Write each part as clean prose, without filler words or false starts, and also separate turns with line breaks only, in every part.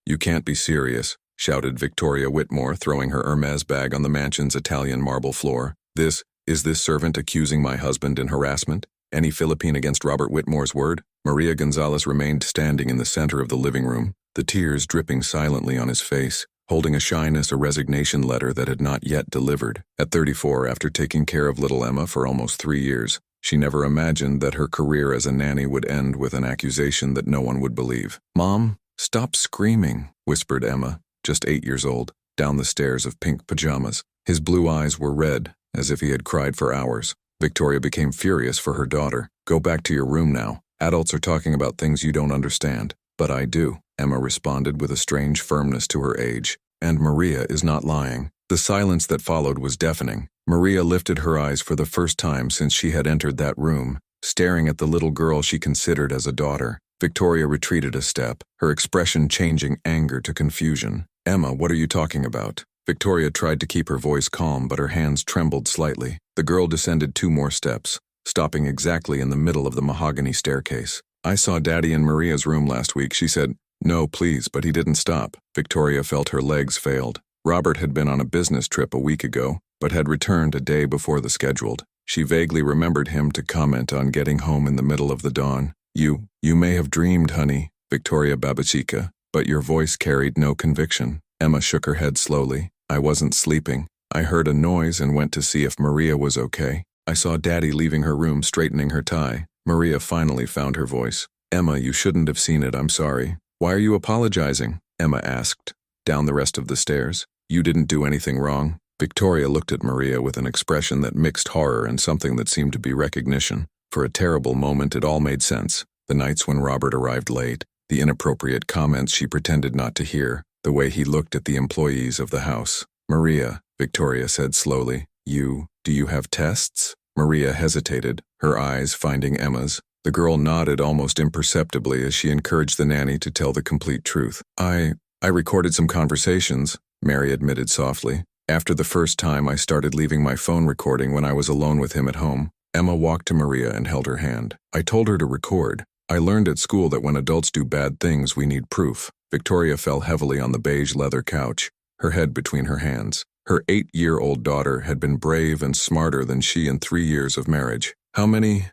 "You can't be serious," shouted Victoria Whitmore, throwing her Hermes bag on the mansion's Italian marble floor. Is this servant accusing my husband in harassment? Any Philippine against Robert Whitmore's word?" Maria Gonzalez remained standing in the center of the living room, the tears dripping silently on his face, holding a shyness, a resignation letter that had not yet delivered. At 34, after taking care of little Emma for almost 3 years, she never imagined that her career as a nanny would end with an accusation that no one would believe. "Mom, stop screaming," whispered Emma, just 8 years old, down the stairs of pink pajamas. His blue eyes were red, as if he had cried for hours. Victoria became furious for her daughter. "Go back to your room now. Adults are talking about things you don't understand." "But I do," Emma responded with a strange firmness to her age. "And Maria is not lying." The silence that followed was deafening. Maria lifted her eyes for the first time since she had entered that room, staring at the little girl she considered as a daughter. Victoria retreated a step, her expression changing anger to confusion. "Emma, what are you talking about?" Victoria tried to keep her voice calm, but her hands trembled slightly. The girl descended 2 more steps, stopping exactly in the middle of the mahogany staircase. "I saw Daddy in Maria's room last week," she said. "No, please," but he didn't stop. Victoria felt her legs failed. Robert had been on a business trip a week ago, but had returned a day before the scheduled. She vaguely remembered him to comment on getting home in the middle of the dawn. You may have dreamed, honey," Victoria Babachika, but your voice carried no conviction. Emma shook her head slowly. "I wasn't sleeping. I heard a noise and went to see if Maria was okay. I saw Daddy leaving her room straightening her tie." Maria finally found her voice. "Emma, you shouldn't have seen it, I'm sorry." "Why are you apologizing?" Emma asked, down the rest of the stairs. "You didn't do anything wrong." Victoria looked at Maria with an expression that mixed horror and something that seemed to be recognition. For a terrible moment it all made sense. The nights when Robert arrived late, the inappropriate comments she pretended not to hear, the way he looked at the employees of the house. "Maria," Victoria said slowly, do you have tests?" Maria hesitated, her eyes finding Emma's. The girl nodded almost imperceptibly as she encouraged the nanny to tell the complete truth. I recorded some conversations," Mary admitted softly. "After the first time, I started leaving my phone recording when I was alone with him at home." Emma walked to Maria and held her hand. "I told her to record. I learned at school that when adults do bad things, we need proof." Victoria fell heavily on the beige leather couch, her head between her hands. Her 8-year-old daughter had been brave and smarter than she in 3 years of marriage. How many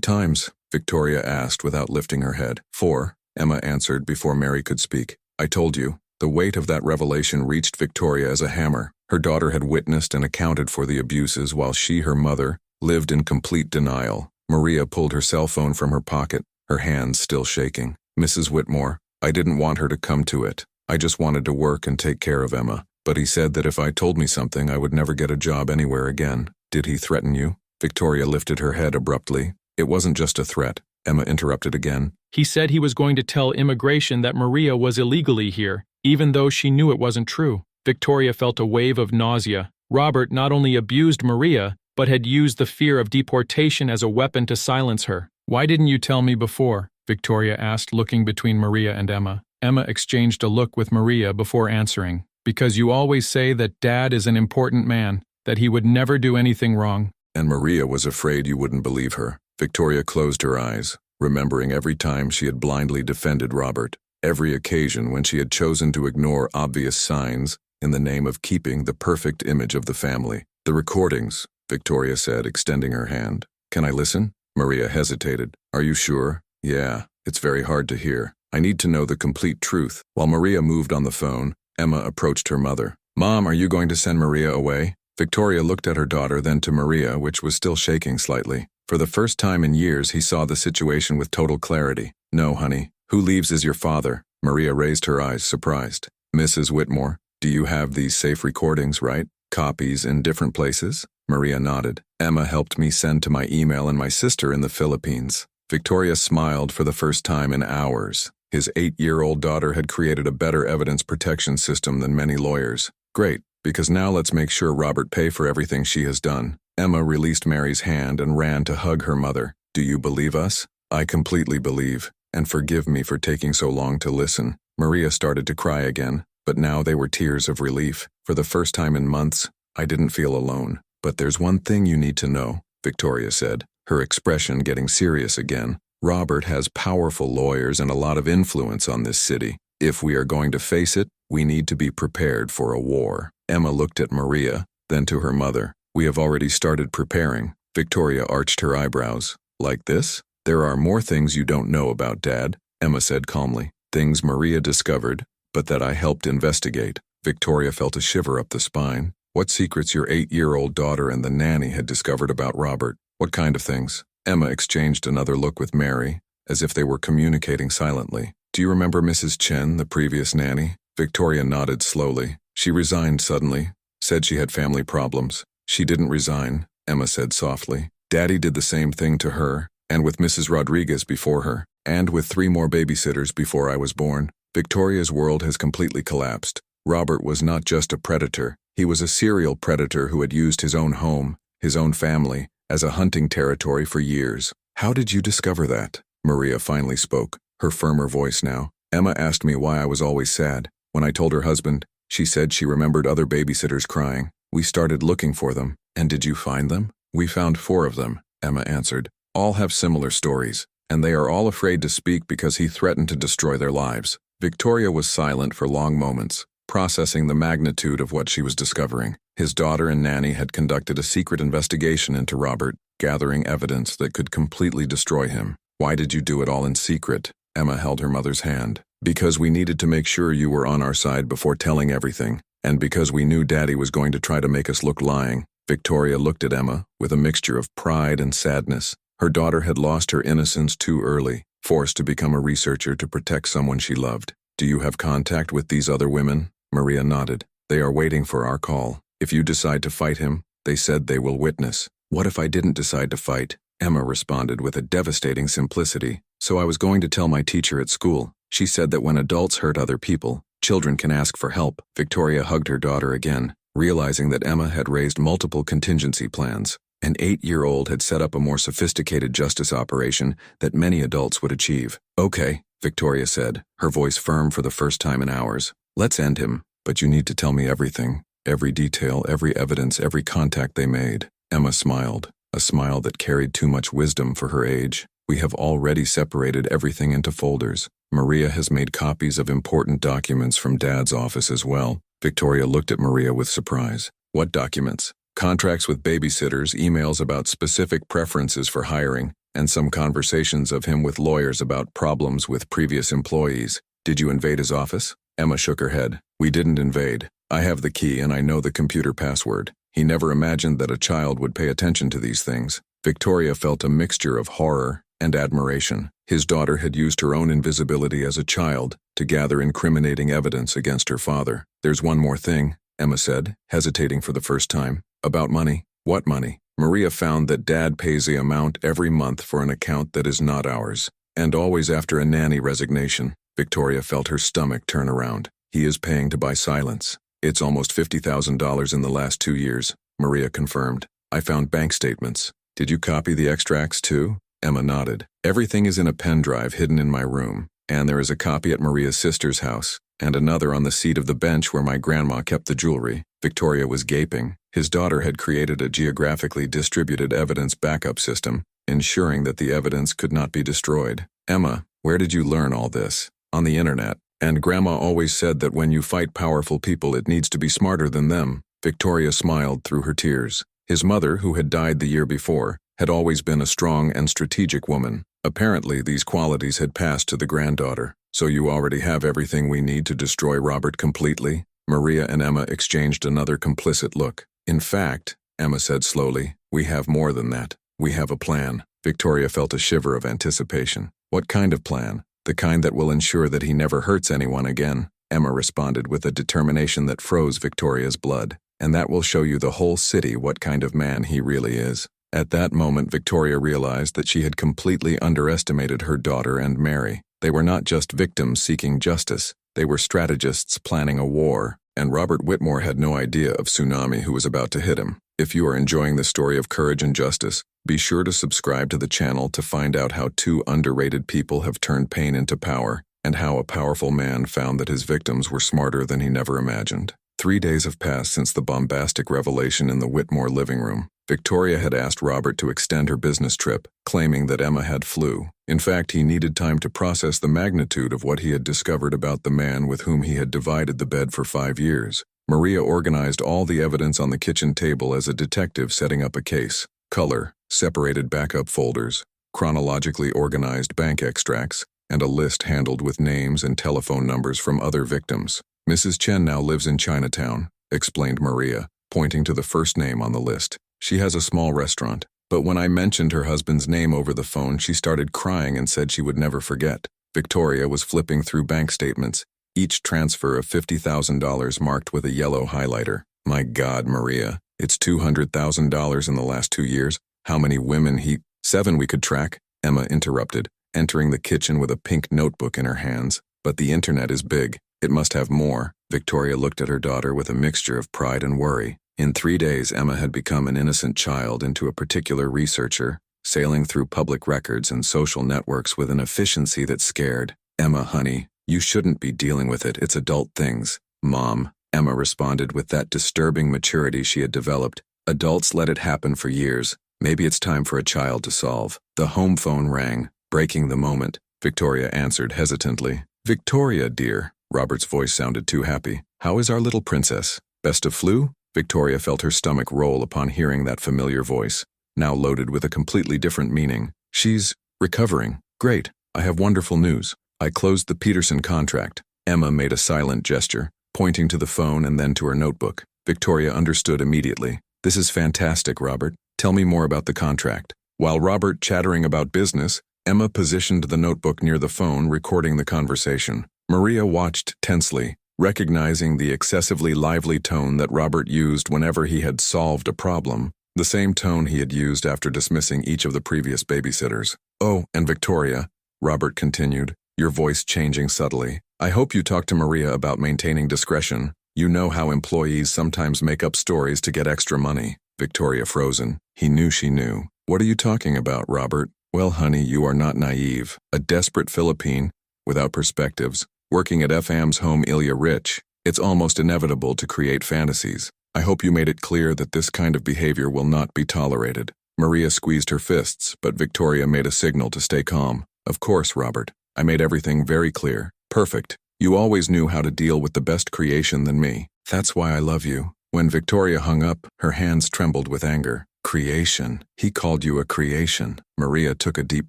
times?" Victoria asked without lifting her head. 4, Emma answered before Mary could speak. "I told you." The weight of that revelation reached Victoria as a hammer. Her daughter had witnessed and accounted for the abuses while she, her mother, lived in complete denial. Maria pulled her cell phone from her pocket, her hands still shaking. "Mrs. Whitmore, I didn't want her to come to it. I just wanted to work and take care of Emma. But he said that if I told me something, I would never get a job anywhere again." "Did he threaten you?" Victoria lifted her head abruptly. "It wasn't just a threat," Emma interrupted again.
"He said he was going to tell immigration that Maria was illegally here, even though she knew it wasn't true." Victoria felt a wave of nausea. Robert not only abused Maria, but had used the fear of deportation as a weapon to silence her. "Why didn't you tell me before?" Victoria asked, looking between Maria and Emma. Emma exchanged a look with Maria before answering. "Because you always say that Dad is an important man, that he would never do anything wrong."
"And Maria was afraid you wouldn't believe her." Victoria closed her eyes, remembering every time she had blindly defended Robert, every occasion when she had chosen to ignore obvious signs in the name of keeping the perfect image of the family. "The recordings," Victoria said, extending her hand. "Can I listen?" Maria hesitated. "Are you sure?" "Yeah, it's very hard to hear. I need to know the complete truth." While Maria moved on the phone, Emma approached her mother. "Mom, are you going to send Maria away?" Victoria looked at her daughter, then to Maria, which was still shaking slightly. For the first time in years, he saw the situation with total clarity. "No, honey. Who leaves is your father." Maria raised her eyes, surprised. "Mrs. Whitmore, do you have these safe recordings, right? Copies in different places?" Maria nodded. "Emma helped me send to my email and my sister in the Philippines." Victoria smiled for the first time in hours. His 8-year-old daughter had created a better evidence protection system than many lawyers. "Great, because now let's make sure Robert pay for everything she has done." Emma released Mary's hand and ran to hug her mother. "Do you believe us?" "I completely believe, and forgive me for taking so long to listen." Maria started to cry again, but now they were tears of relief. "For the first time in months, I didn't feel alone." "But there's one thing you need to know," Victoria said, her expression getting serious again. "Robert has powerful lawyers and a lot of influence on this city. If we are going to face it, we need to be prepared for a war. Emma looked at Maria, then to her mother. We have already started preparing. Victoria arched her eyebrows. Like this? There are more things you don't know about Dad, Emma said calmly. Things Maria discovered, but that I helped investigate. Victoria felt a shiver up the spine. What secrets your 8-year-old daughter and the nanny had discovered about Robert? What kind of things? Emma exchanged another look with Mary, as if they were communicating silently. Do you remember Mrs. Chen, the previous nanny? Victoria nodded slowly. She resigned suddenly, said she had family problems. She didn't resign, Emma said softly. Daddy did the same thing to her, and with Mrs. Rodriguez before her, and with 3 more babysitters before I was born. Victoria's world has completely collapsed. Robert was not just a predator. He was a serial predator who had used his own home, his own family, as a hunting territory for years. How did you discover that? Maria finally spoke, her firmer voice now. Emma asked me why I was always sad. When I told her husband, she said she remembered other babysitters crying. We started looking for them. And did you find them? We found 4 of them, Emma answered. All have similar stories, and they are all afraid to speak because he threatened to destroy their lives. Victoria was silent for long moments, processing the magnitude of what she was discovering. His daughter and nanny had conducted a secret investigation into Robert, gathering evidence that could completely destroy him. Why did you do it all in secret? Emma held her mother's hand. Because we needed to make sure you were on our side before telling everything, and because we knew Daddy was going to try to make us look lying. Victoria looked at Emma with a mixture of pride and sadness. Her daughter had lost her innocence too early, forced to become a researcher to protect someone she loved. Do you have contact with these other women? Maria nodded. They are waiting for our call. If you decide to fight him, they said they will witness. What if I didn't decide to fight? Emma responded with a devastating simplicity. So I was going to tell my teacher at school. She said that when adults hurt other people, children can ask for help. Victoria hugged her daughter again, realizing that Emma had raised multiple contingency plans. An 8-year-old had set up a more sophisticated justice operation that many adults would achieve. Okay, Victoria said, her voice firm for the first time in hours. Let's end him, but you need to tell me everything. Every detail, every evidence, every contact they made. Emma smiled, a smile that carried too much wisdom for her age. We have already separated everything into folders. Maria has made copies of important documents from Dad's office as well. Victoria looked at Maria with surprise. What documents? Contracts with babysitters, emails about specific preferences for hiring, and some conversations of him with lawyers about problems with previous employees. Did you invade his office? Emma shook her head. We didn't invade. I have the key and I know the computer password. He never imagined that a child would pay attention to these things. Victoria felt a mixture of horror and admiration. His daughter had used her own invisibility as a child to gather incriminating evidence against her father. There's one more thing, Emma said, hesitating for the first time. About money. What money? Maria found that Dad pays the amount every month for an account that is not ours, and always after a nanny resignation. Victoria felt her stomach turn around. He is paying to buy silence. It's almost $50,000 in the last 2 years, Maria confirmed. I found bank statements. Did you copy the extracts too? Emma nodded. Everything is in a pen drive hidden in my room, and there is a copy at Maria's sister's house, and another on the seat of the bench where my grandma kept the jewelry. Victoria was gaping. His daughter had created a geographically distributed evidence backup system, ensuring that the evidence could not be destroyed. Emma, where did you learn all this? On the internet. And Grandma always said that when you fight powerful people it needs to be smarter than them. Victoria smiled through her tears. His mother, who had died the year before, had always been a strong and strategic woman. Apparently these qualities had passed to the granddaughter. So you already have everything we need to destroy Robert completely? Maria and Emma exchanged another complicit look. In fact, Emma said slowly, we have more than that. We have a plan. Victoria felt a shiver of anticipation. What kind of plan? The kind that will ensure that he never hurts anyone again, Emma responded with a determination that froze Victoria's blood. And that will show you the whole city what kind of man he really is. At that moment, Victoria realized that she had completely underestimated her daughter and Mary. They were not just victims seeking justice. They were strategists planning a war. And Robert Whitmore had no idea of tsunami who was about to hit him. If you are enjoying the story of courage and justice, be sure to subscribe to the channel to find out how 2 underrated people have turned pain into power, and how a powerful man found that his victims were smarter than he never imagined. 3 days have passed since the bombastic revelation in the Whitmore living room. Victoria had asked Robert to extend her business trip, claiming that Emma had flu. In fact, he needed time to process the magnitude of what he had discovered about the man with whom he had divided the bed for 5 years. Maria organized all the evidence on the kitchen table as a detective setting up a case. Color, separated backup folders, chronologically organized bank extracts, and a list handled with names and telephone numbers from other victims. Mrs. Chen now lives in Chinatown, explained Maria, pointing to the first name on the list. She has a small restaurant, but when I mentioned her husband's name over the phone, she started crying and said she would never forget. Victoria was flipping through bank statements, each transfer of $50,000 marked with a yellow highlighter. My God, Maria, it's $200,000 in the last 2 years. How many women 7 we could track, Emma interrupted, entering the kitchen with a pink notebook in her hands. But the internet is big. It must have more. Victoria looked at her daughter with a mixture of pride and worry. In 3 days, Emma had become an innocent child into a particular researcher, sailing through public records and social networks with an efficiency that scared. Emma, honey, you shouldn't be dealing with it. It's adult things. Mom, Emma responded with that disturbing maturity she had developed. Adults let it happen for years. Maybe it's time for a child to solve. The home phone rang, breaking the moment. Victoria answered hesitantly. Victoria, dear. Robert's voice sounded too happy. How is our little princess? Best of flu? Victoria felt her stomach roll upon hearing that familiar voice, now loaded with a completely different meaning. She's recovering. Great. I have wonderful news. I closed the Peterson contract. Emma made a silent gesture, pointing to the phone and then to her notebook. Victoria understood immediately. This is fantastic, Robert. Tell me more about the contract. While Robert chattering about business, Emma positioned the notebook near the phone, recording the conversation. Maria watched tensely, recognizing the excessively lively tone that Robert used whenever he had solved a problem, the same tone he had used after dismissing each of the previous babysitters. Oh, and Victoria, Robert continued, your voice changing subtly. I hope you talked to Maria about maintaining discretion. You know how employees sometimes make up stories to get extra money. Victoria frozen. He knew she knew. What are you talking about, Robert? Well, honey, you are not naive. A desperate Philippine, without perspectives, working at FAM's home Ilya Rich, it's almost inevitable to create fantasies. I hope you made it clear that this kind of behavior will not be tolerated. Maria squeezed her fists, but Victoria made a signal to stay calm. Of course, Robert. I made everything very clear. Perfect. You always knew how to deal with the best creation than me. That's why I love you. When Victoria hung up, her hands trembled with anger. Creation. He called you a creation. Maria took a deep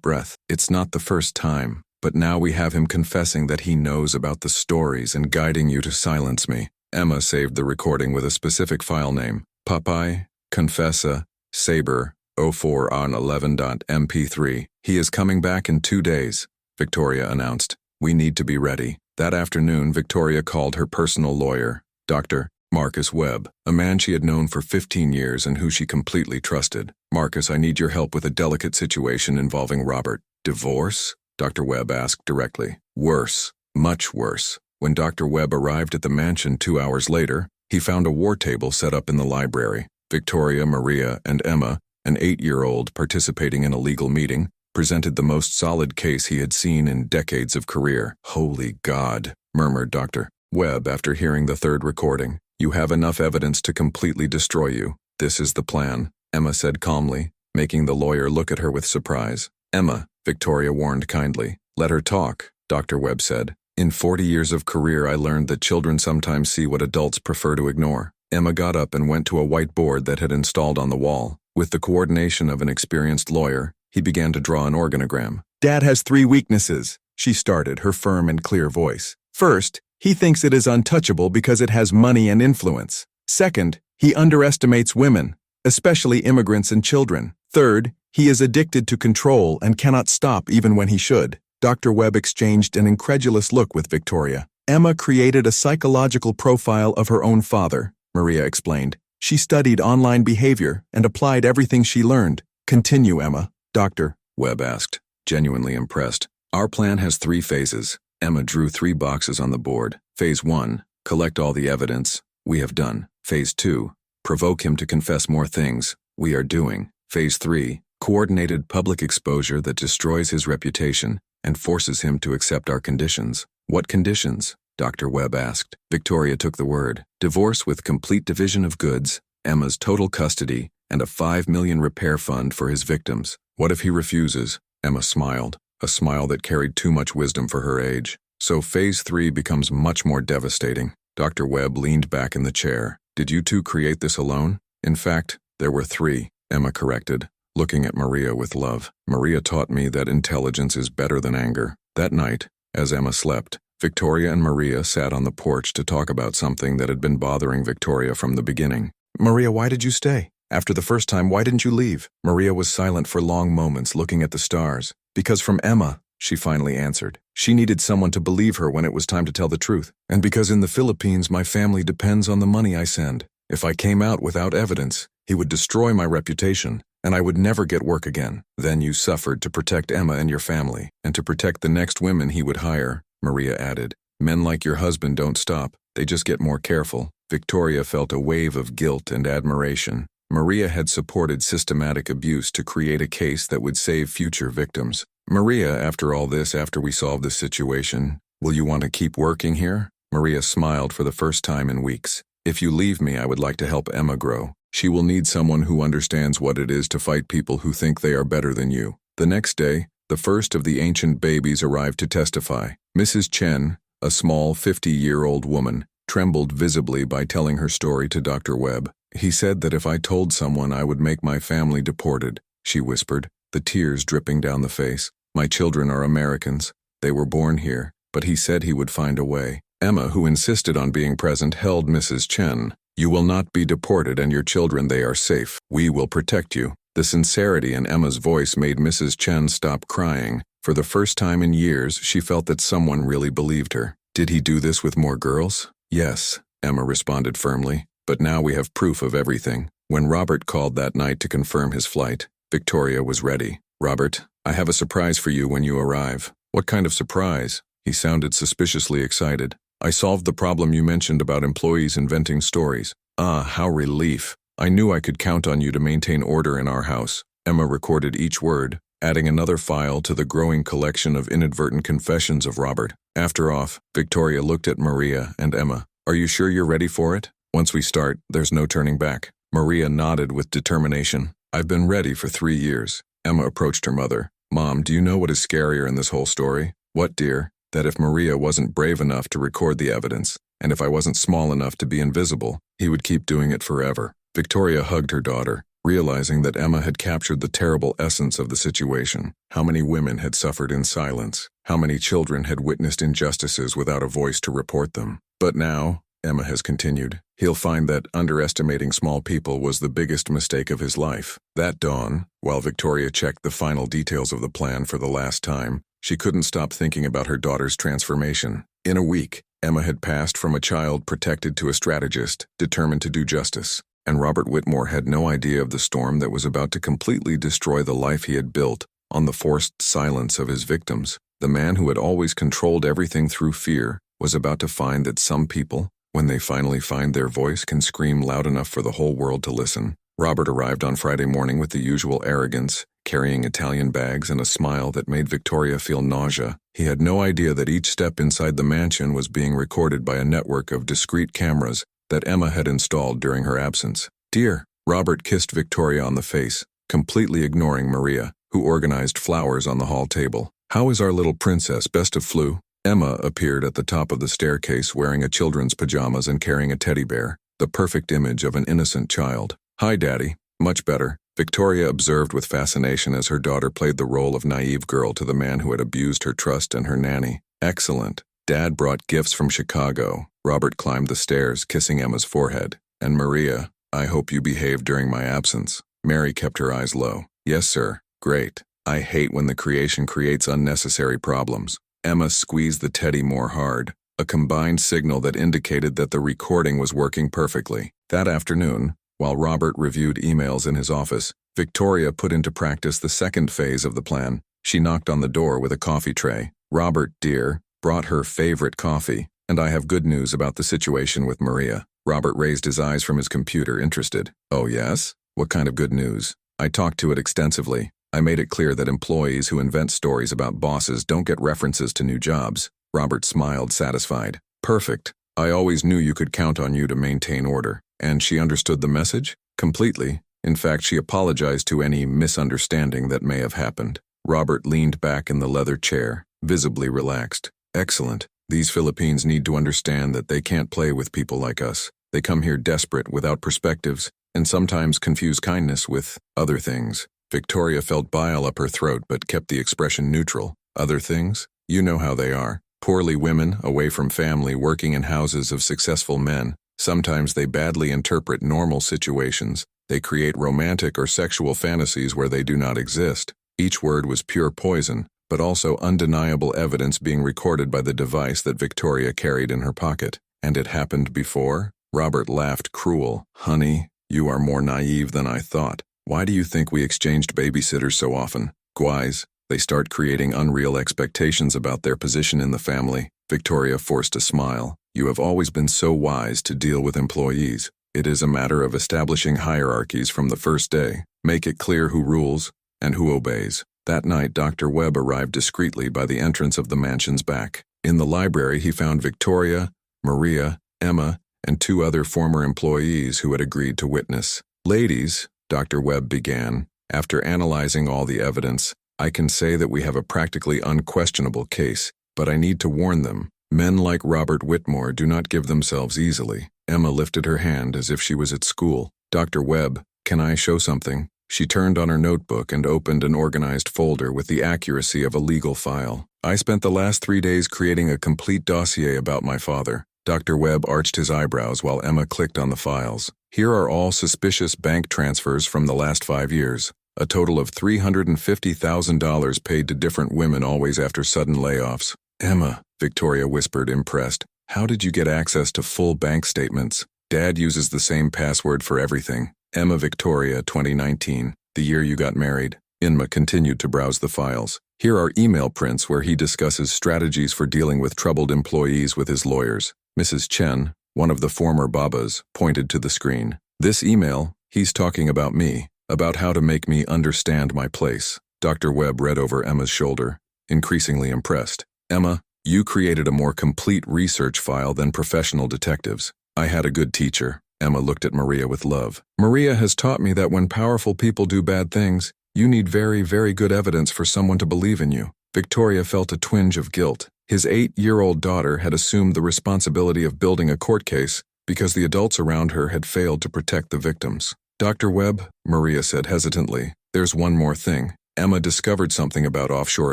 breath. It's not the first time. But now we have him confessing that he knows about the stories and guiding you to silence me. Emma saved the recording with a specific file name. Popeye, Confessa, Saber, 04 on 11.mp3. He is coming back in 2 days, Victoria announced. We need to be ready. That afternoon, Victoria called her personal lawyer, Dr. Marcus Webb, a man she had known for 15 years and who she completely trusted. Marcus, I need your help with a delicate situation involving Robert. Divorce? Dr. Webb asked directly. Worse, much worse. When Dr. Webb arrived at the mansion 2 hours later, he found a war table set up in the library. Victoria, Maria, and Emma, an 8-year-old participating in a legal meeting, presented the most solid case he had seen in decades of career. Holy God, murmured Dr. Webb after hearing the third recording. You have enough evidence to completely destroy you. This is the plan, Emma said calmly, making the lawyer look at her with surprise. Emma, Victoria warned kindly. Let her talk, Dr. Webb said. In 40 years of career, I learned that children sometimes see what adults prefer to ignore. Emma got up and went to a white board that had installed on the wall. With the coordination of an experienced lawyer, he began to draw an organogram. Dad has 3 weaknesses, she started, her firm and clear voice. First, he thinks it is untouchable because it has money and influence. Second, he underestimates women, especially immigrants and children. Third, he is addicted to control and cannot stop even when he should. Dr. Webb exchanged an incredulous look with Victoria. Emma created a psychological profile of her own father, Maria explained. She studied online behavior and applied everything she learned. Continue, Emma. Dr. Webb asked, genuinely impressed. Our plan has 3 phases. Emma drew 3 boxes on the board. Phase 1, collect all the evidence. We have done. Phase 2, provoke him to confess more things. We are doing. Phase 3, coordinated public exposure that destroys his reputation and forces him to accept our conditions. What conditions? Dr. Webb asked. Victoria took the word. Divorce with complete division of goods, Emma's total custody, and a 5 million repair fund for his victims. What if he refuses? Emma smiled, a smile that carried too much wisdom for her age. So phase 3 becomes much more devastating. Dr. Webb leaned back in the chair. Did you two create this alone? In fact, there were 3, Emma corrected, looking at Maria with love. Maria taught me that intelligence is better than anger. That night, as Emma slept, Victoria and Maria sat on the porch to talk about something that had been bothering Victoria from the beginning. Maria, why did you stay? After the first time, why didn't you leave? Maria was silent for long moments, looking at the stars. Because from Emma, she finally answered. She needed someone to believe her when it was time to tell the truth. And because in the Philippines, my family depends on the money I send. If I came out without evidence, he would destroy my reputation, and I would never get work again. Then you suffered to protect Emma and your family, and to protect the next women he would hire, Maria added. Men like your husband don't stop, they just get more careful. Victoria felt a wave of guilt and admiration. Maria had supported systematic abuse to create a case that would save future victims. Maria, after all this, after we solve this situation, will you want to keep working here? Maria smiled for the first time in weeks. If you leave me, I would like to help Emma grow. She will need someone who understands what it is to fight people who think they are better than you. The next day, the first of the ancient babies arrived to testify. Mrs. Chen, a small 50-year-old woman, trembled visibly by telling her story to Dr. Webb. He said that if I told someone I would make my family deported, she whispered, the tears dripping down the face. My children are Americans. They were born here, but he said he would find a way. Emma, who insisted on being present, held Mrs. Chen. You will not be deported, and your children, they are safe. We will protect you. The sincerity in Emma's voice made Mrs. Chen stop crying. For the first time in years, she felt that someone really believed her. Did he do this with more girls? Yes, Emma responded firmly. But now we have proof of everything. When Robert called that night to confirm his flight, Victoria was ready. Robert, I have a surprise for you when you arrive. What kind of surprise? He sounded suspiciously excited. I solved the problem you mentioned about employees inventing stories. Ah, how relief. I knew I could count on you to maintain order in our house. Emma recorded each word, adding another file to the growing collection of inadvertent confessions of Robert. After off, Victoria looked at Maria and Emma. Are you sure you're ready for it? Once we start, there's no turning back. Maria nodded with determination. I've been ready for 3 years. Emma approached her mother. Mom, do you know what is scarier in this whole story? What, dear? That if Maria wasn't brave enough to record the evidence, and if I wasn't small enough to be invisible, he would keep doing it forever. Victoria hugged her daughter, realizing that Emma had captured the terrible essence of the situation. How many women had suffered in silence? How many children had witnessed injustices without a voice to report them? But now, Emma has continued, he'll find that underestimating small people was the biggest mistake of his life. That dawn, while Victoria checked the final details of the plan for the last time, she couldn't stop thinking about her daughter's transformation. In a week, Emma had passed from a child protected to a strategist, determined to do justice. And Robert Whitmore had no idea of the storm that was about to completely destroy the life he had built on the forced silence of his victims. The man who had always controlled everything through fear was about to find that some people, when they finally find their voice, can scream loud enough for the whole world to listen. Robert arrived on Friday morning with the usual arrogance, carrying Italian bags and a smile that made Victoria feel nausea. He had no idea that each step inside the mansion was being recorded by a network of discreet cameras that Emma had installed during her absence. Dear, Robert kissed Victoria on the face, completely ignoring Maria, who organized flowers on the hall table. How is our little princess? Best of flu? Emma appeared at the top of the staircase wearing a children's pajamas and carrying a teddy bear, the perfect image of an innocent child. Hi, Daddy. Much better. Victoria observed with fascination as her daughter played the role of naive girl to the man who had abused her trust and her nanny. Excellent. Dad brought gifts from Chicago. Robert climbed the stairs, kissing Emma's forehead. And Maria, I hope you behaved during my absence. Mary kept her eyes low. Yes, sir. Great. I hate when the creation creates unnecessary problems. Emma squeezed the teddy more hard, a combined signal that indicated that the recording was working perfectly. That afternoon, while Robert reviewed emails in his office, Victoria put into practice the second phase of the plan. She knocked on the door with a coffee tray. Robert, dear, brought her favorite coffee, and I have good news about the situation with Maria. Robert raised his eyes from his computer, interested. Oh yes? What kind of good news? I talked to it extensively. I made it clear that employees who invent stories about bosses don't get references to new jobs. Robert smiled, satisfied. Perfect. I always knew you could count on you to maintain order. And she understood the message? Completely. In fact, she apologized to any misunderstanding that may have happened. Robert leaned back in the leather chair, visibly relaxed. Excellent. These Philippines need to understand that they can't play with people like us. They come here desperate, without perspectives, and sometimes confuse kindness with other things. Victoria felt bile up her throat but kept the expression neutral. Other things? You know how they are. Poorly women, away from family, working in houses of successful men. Sometimes they badly interpret normal situations. They create romantic or sexual fantasies where they do not exist. Each word was pure poison, but also undeniable evidence being recorded by the device that Victoria carried in her pocket. And it happened before? Robert laughed cruel. Honey, you are more naive than I thought. Why do you think we exchanged babysitters so often? Guys, they start creating unreal expectations about their position in the family. Victoria forced a smile. You have always been so wise to deal with employees. It is a matter of establishing hierarchies from the first day. Make it clear who rules and who obeys. That night, Dr. Webb arrived discreetly by the entrance of the mansion's back. In the library, he found Victoria, Maria, Emma, and 2 other former employees who had agreed to witness. Ladies, Dr. Webb began, after analyzing all the evidence, I can say that we have a practically unquestionable case, but I need to warn them. Men like Robert Whitmore do not give themselves easily. Emma lifted her hand as if she was at school. Dr. Webb, can I show something? She turned on her notebook and opened an organized folder with the accuracy of a legal file. I spent the last 3 days creating a complete dossier about my father. Dr. Webb arched his eyebrows while Emma clicked on the files. Here are all suspicious bank transfers from the last 5 years. A total of $350,000 paid to different women always after sudden layoffs. Emma, Victoria whispered, impressed. How did you get access to full bank statements? Dad uses the same password for everything. Emma Victoria, 2019, the year you got married. Emma continued to browse the files. Here are email prints where he discusses strategies for dealing with troubled employees with his lawyers. Mrs. Chen, one of the former Babas, pointed to the screen. This email, he's talking about me, about how to make me understand my place. Dr. Webb read over Emma's shoulder, increasingly impressed. Emma, you created a more complete research file than professional detectives. I had a good teacher. Emma looked at Maria with love. Maria has taught me that when powerful people do bad things, you need very, very good evidence for someone to believe in you. Victoria felt a twinge of guilt. His 8-year-old daughter had assumed the responsibility of building a court case because the adults around her had failed to protect the victims. Dr. Webb, Maria said hesitantly, there's one more thing. Emma discovered something about offshore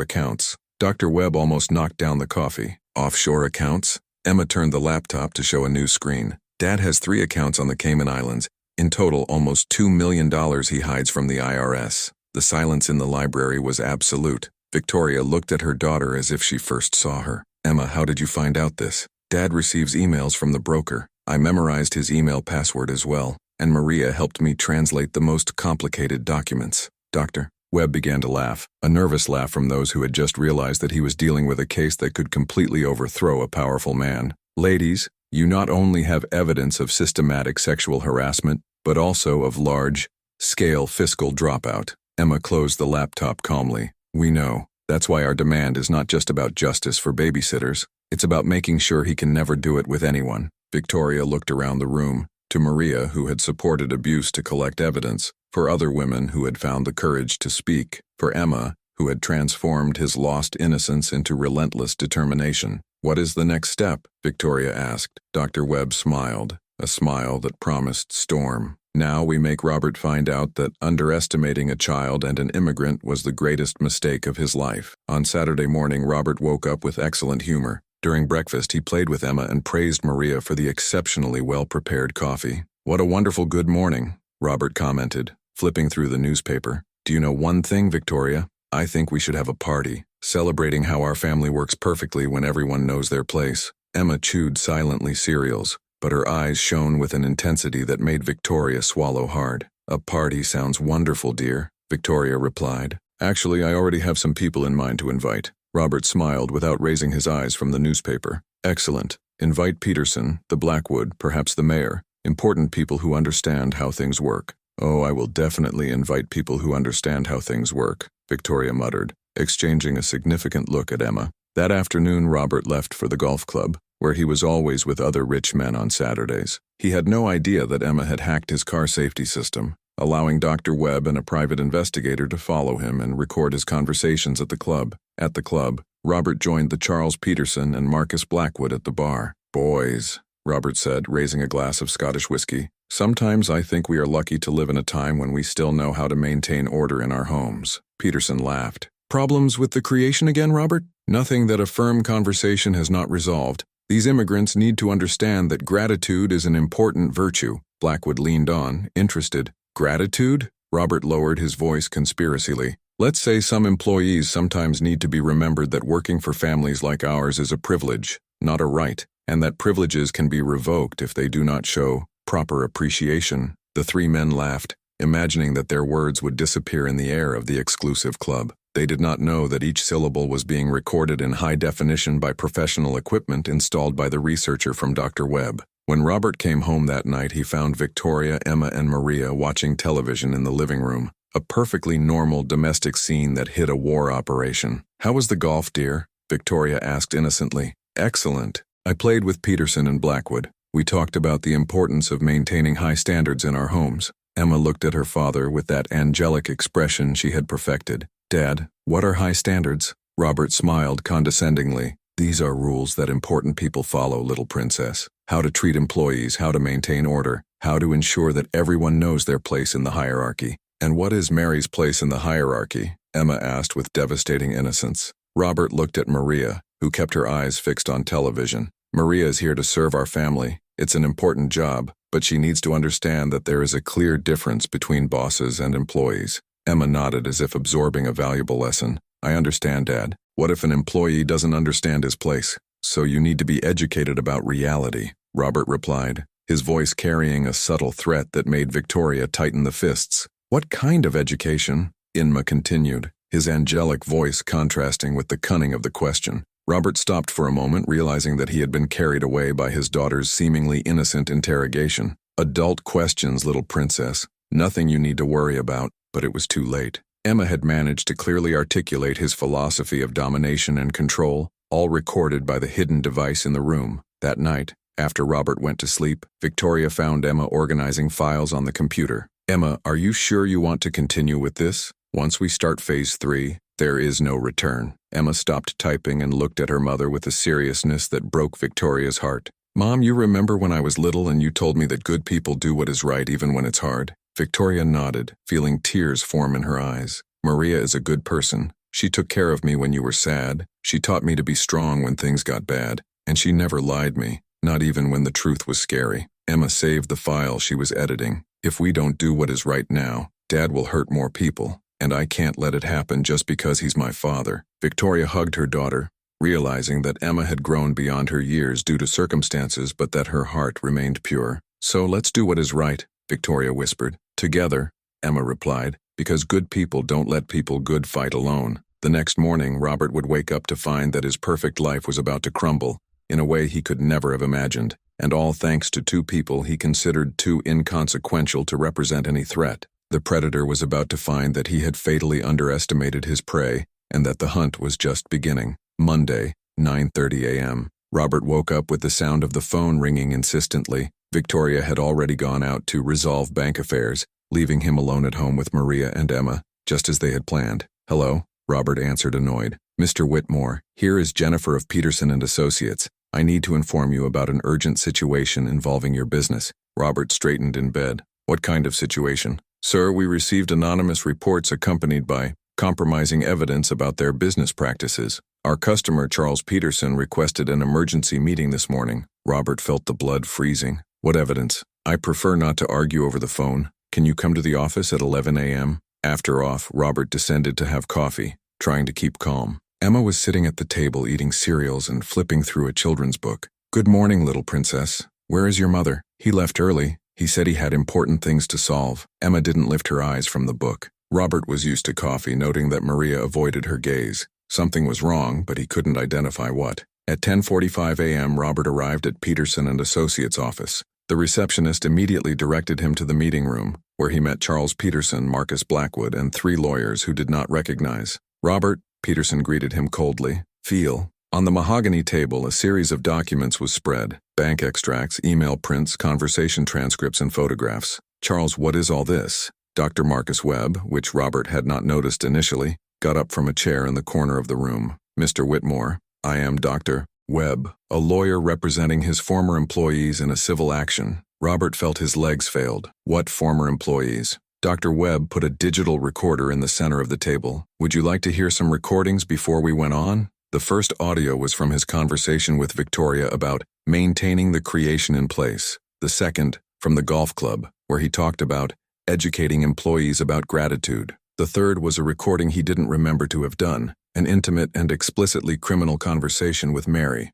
accounts. Dr. Webb almost knocked down the coffee. Offshore accounts? Emma turned the laptop to show a new screen. Dad has 3 accounts on the Cayman Islands. In total, almost $2 million he hides from the IRS. The silence in the library was absolute. Victoria looked at her daughter as if she first saw her. Emma, how did you find out this? Dad receives emails from the broker. I memorized his email password as well, and Maria helped me translate the most complicated documents. Dr. Webb began to laugh, a nervous laugh from those who had just realized that he was dealing with a case that could completely overthrow a powerful man. Ladies, you not only have evidence of systematic sexual harassment, but also of large-scale fiscal dropout. Emma closed the laptop calmly. We know. That's why our demand is not just about justice for babysitters. It's about making sure he can never do it with anyone. Victoria looked around the room, to Maria, who had supported abuse to collect evidence, for other women who had found the courage to speak, for Emma, who had transformed his lost innocence into relentless determination. What is the next step? Victoria asked. Dr. Webb smiled, a smile that promised storm. Now we make Robert find out that underestimating a child and an immigrant was the greatest mistake of his life. On Saturday morning, Robert woke up with excellent humor. During breakfast, he played with Emma and praised Maria for the exceptionally well-prepared coffee. What a wonderful good morning, Robert commented, flipping through the newspaper. Do you know one thing, Victoria? I think we should have a party, celebrating how our family works perfectly when everyone knows their place. Emma chewed silently cereals, but her eyes shone with an intensity that made Victoria swallow hard. A party sounds wonderful, dear, Victoria replied. Actually, I already have some people in mind to invite. Robert smiled without raising his eyes from the newspaper. Excellent. Invite Peterson, the Blackwood, perhaps the mayor. Important people who understand how things work. Oh, I will definitely invite people who understand how things work, Victoria muttered, exchanging a significant look at Emma. That afternoon, Robert left for the golf club, where he was always with other rich men on Saturdays. He had no idea that Emma had hacked his car safety system. allowing Dr. Webb and a private investigator to follow him and record his conversations at the club. At the club, Robert joined the Charles Peterson and Marcus Blackwood at the bar. "Boys," Robert said, raising a glass of Scottish whiskey, "sometimes I think we are lucky to live in a time when we still know how to maintain order in our homes." Peterson laughed. "Problems with the creation again, Robert?" "Nothing that a firm conversation has not resolved. These immigrants need to understand that gratitude is an important virtue." Blackwood leaned on, interested. "Gratitude?" Robert lowered his voice conspiracily. "Let's say some employees sometimes need to be remembered that working for families like ours is a privilege, not a right, and that privileges can be revoked if they do not show proper appreciation." The three men laughed, imagining that their words would disappear in the air of the exclusive club. They did not know that each syllable was being recorded in high definition by professional equipment installed by the researcher from Dr. Webb. When Robert came home that night, he found Victoria, Emma, and Maria watching television in the living room, a perfectly normal domestic scene that hid a war operation. "How was the golf, dear?" Victoria asked innocently. "Excellent. I played with Peterson and Blackwood. We talked about the importance of maintaining high standards in our homes." Emma looked at her father with that angelic expression she had perfected. "Dad, what are high standards?" Robert smiled condescendingly. "These are rules that important people follow, little princess. How to treat employees, how to maintain order, how to ensure that everyone knows their place in the hierarchy." "And what is Mary's place in the hierarchy?" Emma asked with devastating innocence. Robert looked at Maria, who kept her eyes fixed on television. "Maria is here to serve our family. It's an important job, but she needs to understand that there is a clear difference between bosses and employees." Emma nodded as if absorbing a valuable lesson. "I understand, Dad. What if an employee doesn't understand his place? So you need to be educated about reality," Robert replied, his voice carrying a subtle threat that made Victoria tighten the fists. "What kind of education?" Inma continued, his angelic voice contrasting with the cunning of the question. Robert stopped for a moment, realizing that he had been carried away by his daughter's seemingly innocent interrogation. "Adult questions, little princess. Nothing you need to worry about." But it was too late. Emma had managed to clearly articulate his philosophy of domination and control, all recorded by the hidden device in the room. That night, after Robert went to sleep, Victoria found Emma organizing files on the computer. "Emma, are you sure you want to continue with this? Once we start phase 3, there is no return." Emma stopped typing and looked at her mother with a seriousness that broke Victoria's heart. "Mom, you remember when I was little and you told me that good people do what is right even when it's hard?" Victoria nodded, feeling tears form in her eyes. "Maria is a good person. She took care of me when you were sad. She taught me to be strong when things got bad. And she never lied me, not even when the truth was scary." Emma saved the file she was editing. "If we don't do what is right now, Dad will hurt more people, and I can't let it happen just because he's my father." Victoria hugged her daughter, realizing that Emma had grown beyond her years due to circumstances, but that her heart remained pure. "So let's do what is right," Victoria whispered. "Together," Emma replied, "because good people don't let people good fight alone." The next morning, Robert would wake up to find that his perfect life was about to crumble, in a way he could never have imagined, and all thanks to two people he considered too inconsequential to represent any threat. The predator was about to find that he had fatally underestimated his prey, and that the hunt was just beginning. Monday, 9:30 a.m. Robert woke up with the sound of the phone ringing insistently. Victoria had already gone out to resolve bank affairs, leaving him alone at home with Maria and Emma, just as they had planned. "Hello?" Robert answered, annoyed. "Mr. Whitmore, here is Jennifer of Peterson and Associates. I need to inform you about an urgent situation involving your business." Robert straightened in bed. "What kind of situation?" "Sir, we received anonymous reports accompanied by compromising evidence about their business practices. Our customer, Charles Peterson, requested an emergency meeting this morning." Robert felt the blood freezing. "What evidence?" "I prefer not to argue over the phone. Can you come to the office at 11 a.m.? After off, Robert descended to have coffee, trying to keep calm. Emma was sitting at the table eating cereals and flipping through a children's book. "Good morning, little princess. Where is your mother?" "He left early. He said he had important things to solve." Emma didn't lift her eyes from the book. Robert was used to coffee, noting that Maria avoided her gaze. Something was wrong, but he couldn't identify what. At 10:45 a.m., Robert arrived at Peterson and Associates' office. The receptionist immediately directed him to the meeting room, where he met Charles Peterson, Marcus Blackwood, and 3 lawyers who did not recognize. "Robert," Peterson greeted him coldly. "Feel." On the mahogany table, a series of documents was spread: bank extracts, email prints, conversation transcripts, and photographs. "Charles, what is all this?" Dr. Marcus Webb, which Robert had not noticed initially, got up from a chair in the corner of the room. Mr. Whitmore, I am Dr. Webb, a lawyer representing his former employees in a civil action. Robert felt his legs failed. What former employees? Dr. Webb put a digital recorder in the center of the table. Would you like to hear some recordings before we went on? The first audio was from his conversation with Victoria about maintaining the creation in place. The second, from the golf club, where he talked about educating employees about gratitude. The third was a recording he didn't remember to have done, an intimate and explicitly criminal conversation with Mary.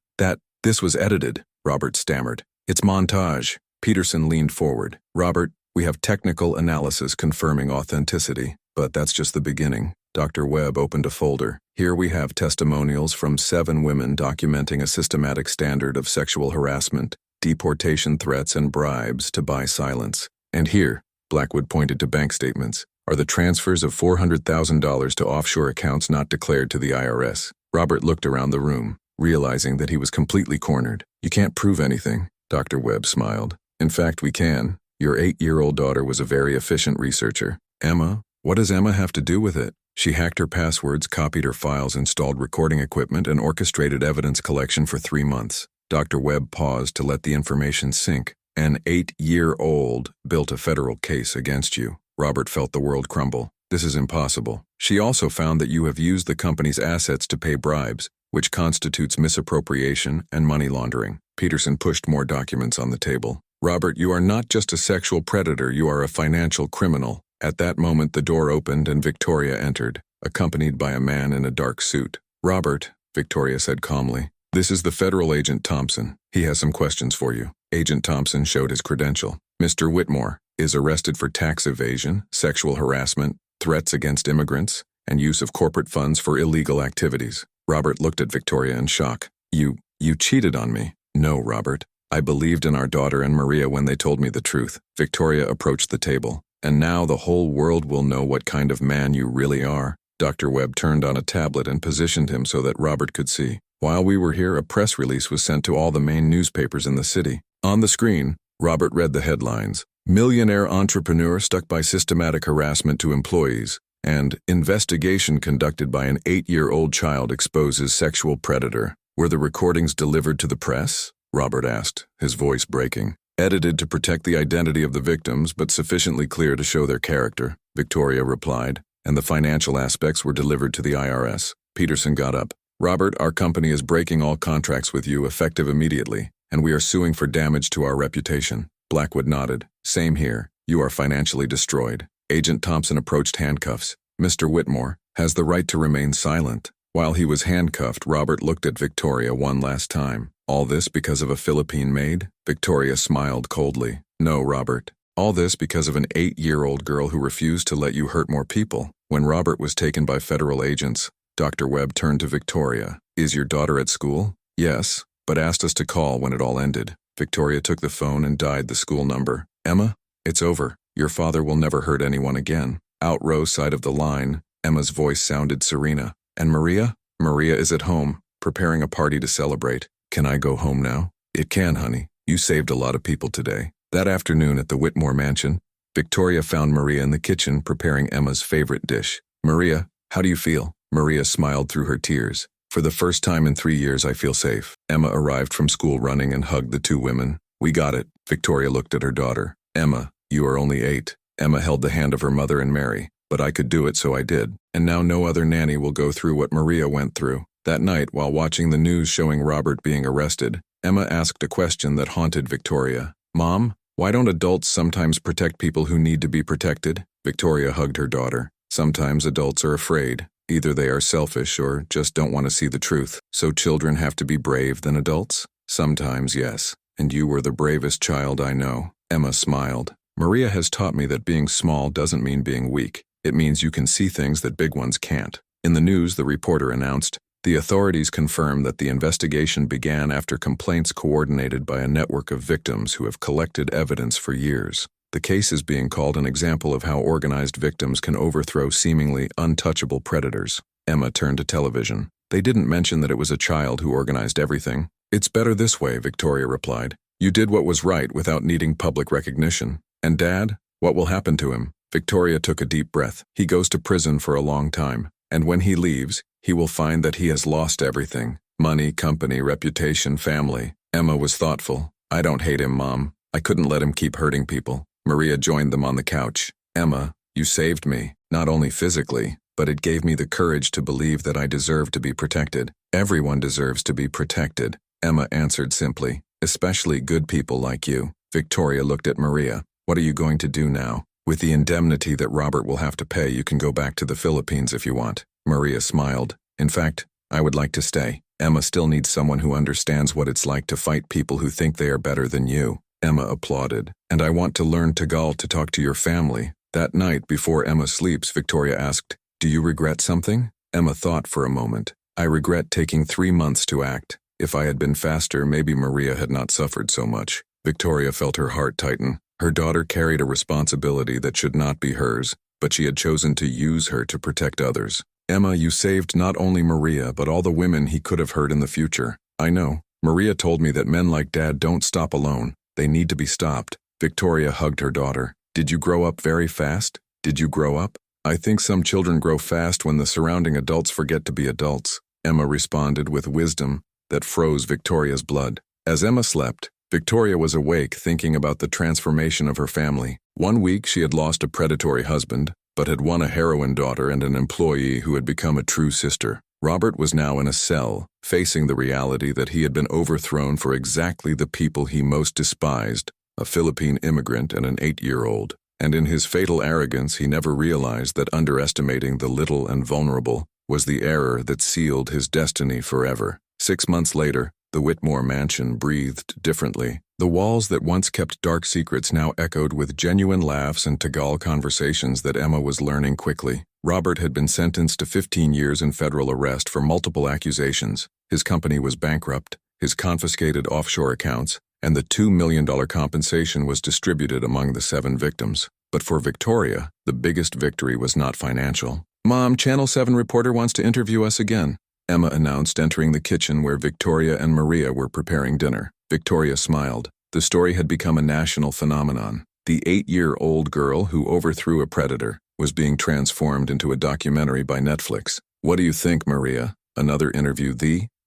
This was edited, Robert stammered. It's montage. Peterson leaned forward. Robert, we have technical analysis confirming authenticity, but that's just the beginning. Dr. Webb opened a folder. Here we have testimonials from 7 women documenting a systematic standard of sexual harassment, deportation threats, and bribes to buy silence. And here, Blackwood pointed to bank statements, are the transfers of $400,000 to offshore accounts not declared to the IRS. Robert looked around the room, realizing that he was completely cornered. You can't prove anything, Dr. Webb smiled. In fact, we can. Your 8-year-old daughter was a very efficient researcher. Emma? What does Emma have to do with it? She hacked her passwords, copied her files, installed recording equipment, and orchestrated evidence collection for 3 months. Dr. Webb paused to let the information sink. An 8-year-old built a federal case against you. Robert felt the world crumble. This is impossible. She also found that you have used the company's assets to pay bribes, which constitutes misappropriation and money laundering. Peterson pushed more documents on the table. Robert, you are not just a sexual predator, you are a financial criminal. At that moment, the door opened and Victoria entered, accompanied by a man in a dark suit. Robert, Victoria said calmly, this is the federal agent Thompson. He has some questions for you. Agent Thompson showed his credential. Mr. Whitmore is arrested for tax evasion, sexual harassment, threats against immigrants, and use of corporate funds for illegal activities. Robert looked at Victoria in shock. You cheated on me. No, Robert. I believed in our daughter and Maria when they told me the truth. Victoria approached the table. And now the whole world will know what kind of man you really are. Dr. Webb turned on a tablet and positioned him so that Robert could see. While we were here, a press release was sent to all the main newspapers in the city. On the screen, Robert read the headlines. Millionaire entrepreneur stuck by systematic harassment to employees, and investigation conducted by an 8-year-old child exposes sexual predator. Were the recordings delivered to the press? Robert asked, his voice breaking. Edited to protect the identity of the victims, but sufficiently clear to show their character, Victoria replied, and the financial aspects were delivered to the IRS. Peterson got up. Robert, our company is breaking all contracts with you effective immediately, and we are suing for damage to our reputation. Blackwood nodded. Same here. You are financially destroyed. Agent Thompson approached handcuffs. Mr. Whitmore has the right to remain silent. While he was handcuffed, Robert looked at Victoria one last time. All this because of a Philippine maid? Victoria smiled coldly. No, Robert. All this because of an 8-year-old girl who refused to let you hurt more people. When Robert was taken by federal agents, Dr. Webb turned to Victoria. Is your daughter at school? Yes, but asked us to call when it all ended. Victoria took the phone and dialed the school number. Emma, it's over. Your father will never hurt anyone again. Out row side of the line, Emma's voice sounded serena. And Maria? Maria is at home, preparing a party to celebrate. Can I go home now? It can, honey. You saved a lot of people today. That afternoon at the Whitmore mansion, Victoria found Maria in the kitchen preparing Emma's favorite dish. Maria, how do you feel? Maria smiled through her tears. For the first time in 3 years, I feel safe. Emma arrived from school running and hugged the 2 women. We got it. Victoria looked at her daughter. Emma, you are only 8. Emma held the hand of her mother and Mary. But I could do it, so I did. And now no other nanny will go through what Maria went through. That night, while watching the news showing Robert being arrested, Emma asked a question that haunted Victoria. Mom, why don't adults sometimes protect people who need to be protected? Victoria hugged her daughter. Sometimes adults are afraid. Either they are selfish or just don't want to see the truth. So children have to be brave than adults? Sometimes, yes. And you were the bravest child I know. Emma smiled. Maria has taught me that being small doesn't mean being weak. It means you can see things that big ones can't. In the news, the reporter announced, the authorities confirmed that the investigation began after complaints coordinated by a network of victims who have collected evidence for years. The case is being called an example of how organized victims can overthrow seemingly untouchable predators. Emma turned to television. They didn't mention that it was a child who organized everything. It's better this way, Victoria replied. You did what was right without needing public recognition. And Dad? What will happen to him? Victoria took a deep breath. He goes to prison for a long time, and when he leaves, he will find that he has lost everything. Money, company, reputation, family. Emma was thoughtful. I don't hate him, Mom. I couldn't let him keep hurting people. Maria joined them on the couch. Emma, you saved me, not only physically, but it gave me the courage to believe that I deserve to be protected. Everyone deserves to be protected, Emma answered simply, especially good people like you. Victoria looked at Maria. What are you going to do now? With the indemnity that Robert will have to pay, you can go back to the Philippines if you want. Maria smiled. In fact, I would like to stay. Emma still needs someone who understands what it's like to fight people who think they are better than you. Emma applauded. And I want to learn Tagalog to talk to your family. That night, before Emma sleeps, Victoria asked, do you regret something? Emma thought for a moment. I regret taking 3 months to act. If I had been faster, maybe Maria had not suffered so much. Victoria felt her heart tighten. Her daughter carried a responsibility that should not be hers, but she had chosen to use her to protect others. Emma, you saved not only Maria, but all the women he could have hurt in the future. I know. Maria told me that men like Dad don't stop alone. They need to be stopped. Victoria hugged her daughter. Did you grow up very fast? Did you grow up? I think some children grow fast when the surrounding adults forget to be adults. Emma responded with wisdom that froze Victoria's blood. As Emma slept, Victoria was awake thinking about the transformation of her family. 1 week she had lost a predatory husband, but had won a heroine daughter and an employee who had become a true sister. Robert was now in a cell, facing the reality that he had been overthrown for exactly the people he most despised, a Philippine immigrant and an 8-year-old. And in his fatal arrogance, he never realized that underestimating the little and vulnerable was the error that sealed his destiny forever. 6 months later, the Whitmore mansion breathed differently. The walls that once kept dark secrets now echoed with genuine laughs and Tagalog conversations that Emma was learning quickly. Robert had been sentenced to 15 years in federal arrest for multiple accusations. His company was bankrupt, his confiscated offshore accounts, and the $2 million compensation was distributed among the 7 victims. But for Victoria, the biggest victory was not financial. Mom, Channel 7 reporter wants to interview us again, Emma announced, entering the kitchen where Victoria and Maria were preparing dinner. Victoria smiled. The story had become a national phenomenon. The 8-year-old girl who overthrew a predator was being transformed into a documentary by Netflix. What do you think, Maria? Another interview.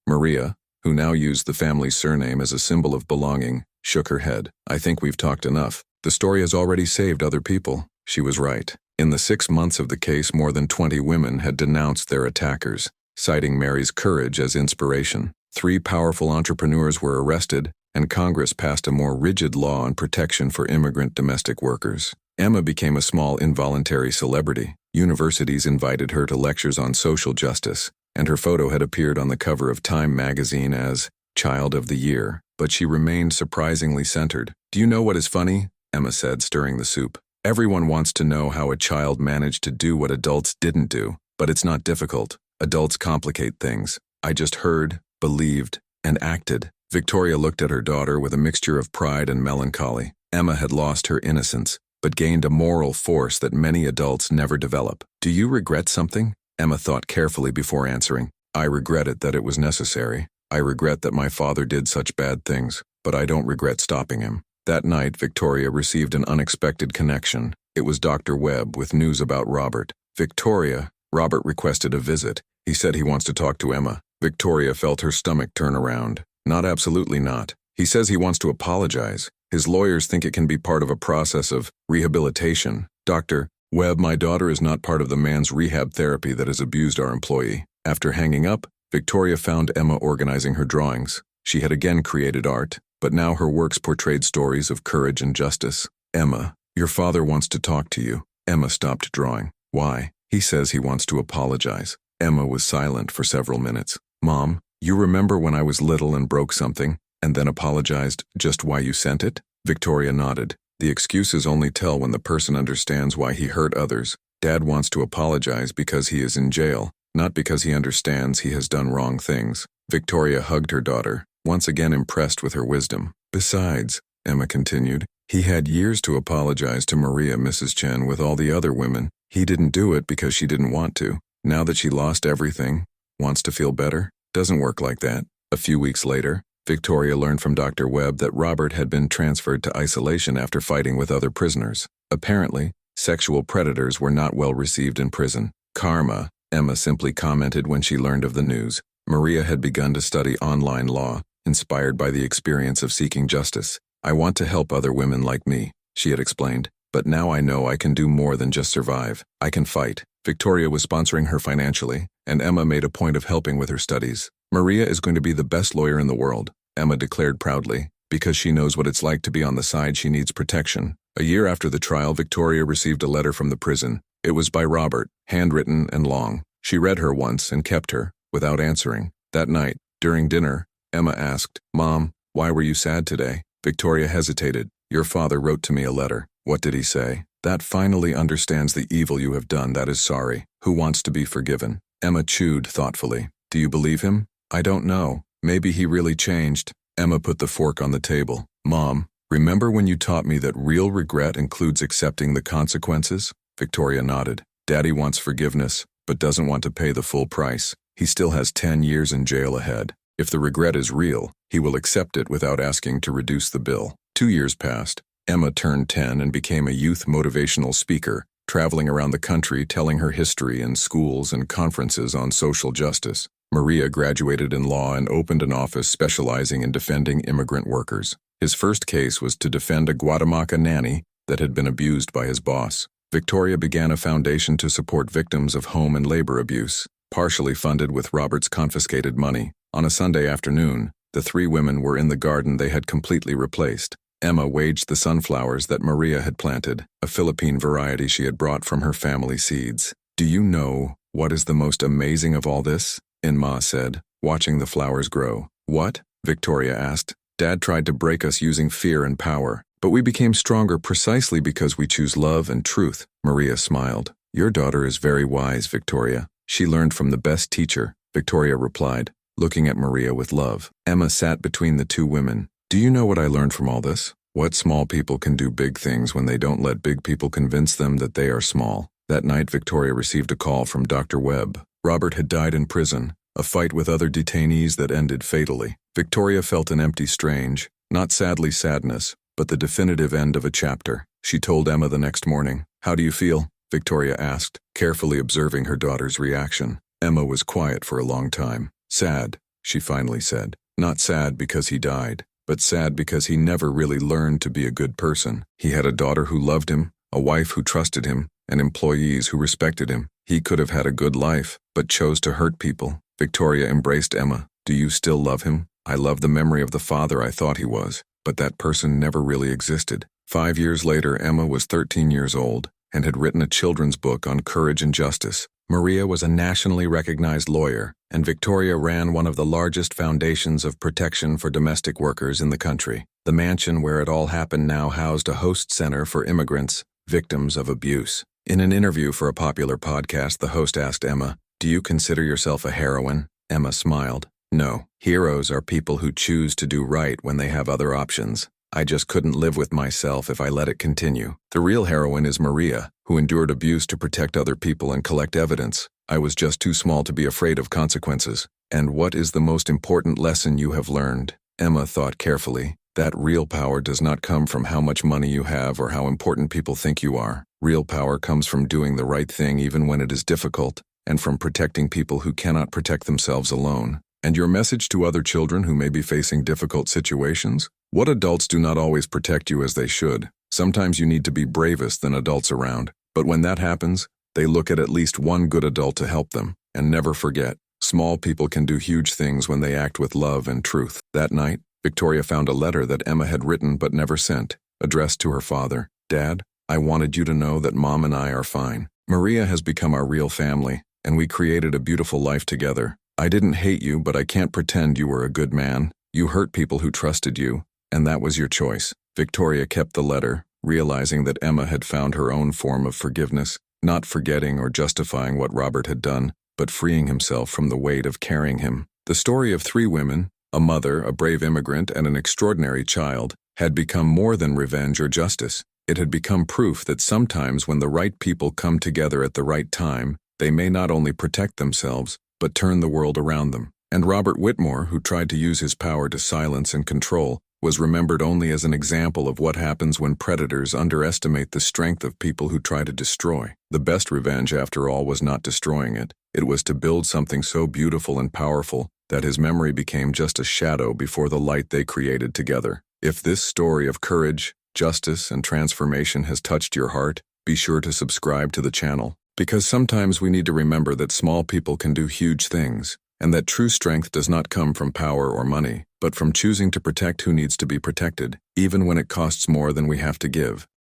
Maria, who now used the family's surname as a symbol of belonging, shook her head. I think we've talked enough. The story has already saved other people. She was right. In the 6 months of the case, more than 20 women had denounced their attackers, citing Mary's courage as inspiration. 3 powerful entrepreneurs were arrested, and Congress passed a more rigid law on protection for immigrant domestic workers. Emma became a small involuntary celebrity. Universities invited her to lectures on social justice, and her photo had appeared on the cover of Time magazine as Child of the Year. But she remained surprisingly centered. Do you know what is funny? Emma said, stirring the soup. Everyone wants to know how a child managed to do what adults didn't do, but it's not difficult. Adults complicate things. I just heard, believed, and acted. Victoria looked at her daughter with a mixture of pride and melancholy. Emma had lost her innocence, but gained a moral force that many adults never develop. Do you regret something? Emma thought carefully before answering. I regretted that it was necessary. I regret that my father did such bad things, but I don't regret stopping him. That night, Victoria received an unexpected connection. It was Dr. Webb with news about Robert. Victoria, Robert requested a visit. He said he wants to talk to Emma. Victoria felt her stomach turn around. Not absolutely not. He says he wants to apologize. His lawyers think it can be part of a process of rehabilitation. Dr. Webb, my daughter is not part of the man's rehab therapy that has abused our employee. After hanging up, Victoria found Emma organizing her drawings. She had again created art, but now her works portrayed stories of courage and justice. Emma, your father wants to talk to you. Emma stopped drawing. Why? He says he wants to apologize. Emma was silent for several minutes. Mom, you remember when I was little and broke something, and then apologized just why you sent it? Victoria nodded. The excuses only tell when the person understands why he hurt others. Dad wants to apologize because he is in jail, not because he understands he has done wrong things. Victoria hugged her daughter, once again impressed with her wisdom. Besides, Emma continued, he had years to apologize to Maria, Mrs. Chen, with all the other women. He didn't do it because she didn't want to. Now that she lost everything, wants to feel better? Doesn't work like that. A few weeks later, Victoria learned from Dr. Webb that Robert had been transferred to isolation after fighting with other prisoners. Apparently, Sexual predators were not well received in prison. Karma, Emma simply commented when she learned of the news. Maria had begun to study online law, inspired by the experience of seeking justice. I want to help other women like me, she had explained. But now I know I can do more than just survive. I can fight. Victoria was sponsoring her financially, and Emma made a point of helping with her studies. Maria is going to be the best lawyer in the world, Emma declared proudly, because she knows what it's like to be on the side she needs protection. A year after the trial, Victoria received a letter from the prison. It was by Robert, handwritten and long. She read her once and kept her, without answering. That night, during dinner, Emma asked, "Mom, why were you sad today?" Victoria hesitated. "Your father wrote to me a letter." "What did he say?" "That finally understands the evil you have done, that is sorry. Who wants to be forgiven?" Emma chewed thoughtfully. "Do you believe him?" "I don't know. Maybe he really changed." Emma put the fork on the table. "Mom, remember when you taught me that real regret includes accepting the consequences?" Victoria nodded. "Daddy wants forgiveness, but doesn't want to pay the full price. He still has 10 years in jail ahead. If the regret is real, he will accept it without asking to reduce the bill." 2 years passed. Emma turned 10 and became a youth motivational speaker, traveling around the country telling her history in schools and conferences on social justice. Maria graduated in law and opened an office specializing in defending immigrant workers. His first case was to defend a Guatemala nanny that had been abused by his boss. Victoria began a foundation to support victims of home and labor abuse, partially funded with Robert's confiscated money. On a Sunday afternoon, the 3 women were in the garden they had completely replaced. Emma waged the sunflowers that Maria had planted, a Philippine variety she had brought from her family seeds. "Do you know what is the most amazing of all this?" Emma said, watching the flowers grow. "What?" Victoria asked. "Dad tried to break us using fear and power, but we became stronger precisely because we choose love and truth." Maria smiled. "Your daughter is very wise, Victoria. She learned from the best teacher," Victoria replied, looking at Maria with love. Emma sat between the 2 women. "Do you know what I learned from all this? What small people can do big things when they don't let big people convince them that they are small." That night, Victoria received a call from Dr. Webb. Robert had died in prison, a fight with other detainees that ended fatally. Victoria felt an empty strange, not sadly sadness, but the definitive end of a chapter. She told Emma the next morning. "How do you feel?" Victoria asked, carefully observing her daughter's reaction. Emma was quiet for a long time. "Sad," she finally said. "Not sad because he died, but sad because he never really learned to be a good person. He had a daughter who loved him, a wife who trusted him, and employees who respected him. He could have had a good life, but chose to hurt people." Victoria embraced Emma. "Do you still love him?" "I love the memory of the father I thought he was, but that person never really existed." 5 years later, Emma was 13 years old and had written a children's book on courage and justice. Maria was a nationally recognized lawyer, and Victoria ran one of the largest foundations of protection for domestic workers in the country. The mansion where it all happened now housed a host center for immigrants, victims of abuse. In an interview for a popular podcast, the host asked Emma, "Do you consider yourself a heroine?" Emma smiled. "No. Heroes are people who choose to do right when they have other options. I just couldn't live with myself if I let it continue." The real heroine is Maria, who endured abuse to protect other people and collect evidence. "I was just too small to be afraid of consequences." "And what is the most important lesson you have learned?" Emma thought carefully. "That real power does not come from how much money you have or how important people think you are. Real power comes from doing the right thing even when it is difficult, and from protecting people who cannot protect themselves alone." And your message to other children who may be facing difficult situations? What adults do not always protect you as they should. Sometimes you need to be bravest than adults around. But when that happens, they look at least one good adult to help them. And never forget, small people can do huge things when they act with love and truth. That night, Victoria found a letter that Emma had written but never sent, addressed to her father. "Dad, I wanted you to know that Mom and I are fine. Maria has become our real family, and we created a beautiful life together. I didn't hate you, but I can't pretend you were a good man. You hurt people who trusted you, and that was your choice." Victoria kept the letter, realizing that Emma had found her own form of forgiveness, not forgetting or justifying what Robert had done, but freeing himself from the weight of carrying him. The story of 3 women, a mother, a brave immigrant, and an extraordinary child, had become more than revenge or justice. It had become proof that sometimes when the right people come together at the right time, they may not only protect themselves, but turn the world around them. And Robert Whitmore, who tried to use his power to silence and control, was remembered only as an example of what happens when predators underestimate the strength of people who try to destroy. The best revenge, after all, was not destroying it. It was to build something so beautiful and powerful that his memory became just a shadow before the light they created together. If this story of courage, justice, and transformation has touched your heart, be sure to subscribe to the channel. Because sometimes we need to remember that small people can do huge things, and that true strength does not come from power or money, but from choosing to protect who needs to be protected, even when it costs more than we have to give.